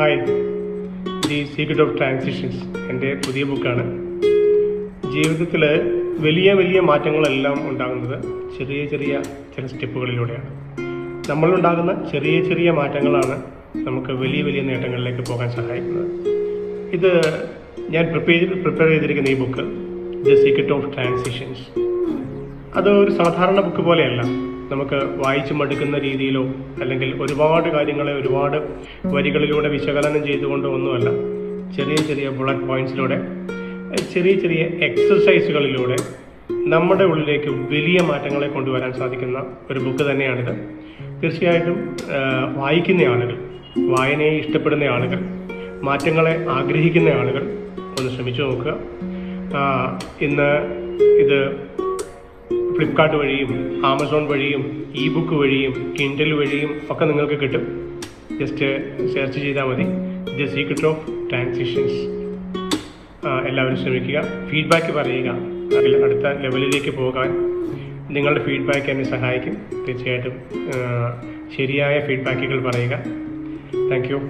Hi, the secret of transitions എൻ്റെ പുതിയ ബുക്കാണ്. ജീവിതത്തിൽ വലിയ വലിയ മാറ്റങ്ങളെല്ലാം ഉണ്ടാകുന്നത് ചെറിയ ചെറിയ ചില സ്റ്റെപ്പുകളിലൂടെയാണ്. നമ്മളുണ്ടാകുന്ന ചെറിയ ചെറിയ മാറ്റങ്ങളാണ് നമുക്ക് വലിയ വലിയ നേട്ടങ്ങളിലേക്ക് പോകാൻ സഹായിക്കുന്നത്. ഇത് ഞാൻ പ്രിപ്പയർ ചെയ്തിരിക്കുന്ന ഈ book the secret of transitions അത് ഒരു സാധാരണ ബുക്ക് പോലെയല്ല. നമുക്ക് വായിച്ചു മടുക്കുന്ന രീതിയിലോ അല്ലെങ്കിൽ ഒരുപാട് കാര്യങ്ങളെ ഒരുപാട് വരികളിലൂടെ വിശകലനം ചെയ്തുകൊണ്ടോ ഒന്നുമല്ല. ചെറിയ ചെറിയ ബുള്ളറ്റ് പോയിന്റ്സിലൂടെ ചെറിയ ചെറിയ എക്സസൈസുകളിലൂടെ നമ്മുടെ ഉള്ളിലേക്ക് വലിയ മാറ്റങ്ങളെ കൊണ്ടുവരാൻ സാധിക്കുന്ന ഒരു ബുക്ക് തന്നെയാണിത്. തീർച്ചയായിട്ടും വായിക്കുന്ന ആളുകൾ, വായനയെ ഇഷ്ടപ്പെടുന്ന ആളുകൾ, മാറ്റങ്ങളെ ആഗ്രഹിക്കുന്ന ആളുകൾ ഒന്ന് ശ്രമിച്ചു നോക്കുക. ഇന്ന് ഇത് ഫ്ലിപ്കാർട്ട് വഴിയും ആമസോൺ വഴിയും ഇ ബുക്ക് വഴിയും കിൻഡൽ വഴിയും ഒക്കെ നിങ്ങൾക്ക് കിട്ടും. ജസ്റ്റ് സെർച്ച് ചെയ്താൽ മതി ദി സീക്രട്ട് ഓഫ് ട്രാൻസിഷൻസ്. എല്ലാവരും ശ്രമിക്കുക, ഫീഡ്ബാക്ക് പറയുക. അതിൽ അടുത്ത ലെവലിലേക്ക് പോകാൻ നിങ്ങളുടെ ഫീഡ്ബാക്ക് എന്നെ സഹായിക്കും. തീർച്ചയായിട്ടും ശരിയായ ഫീഡ്ബാക്കുകൾ പറയുക. Thank you.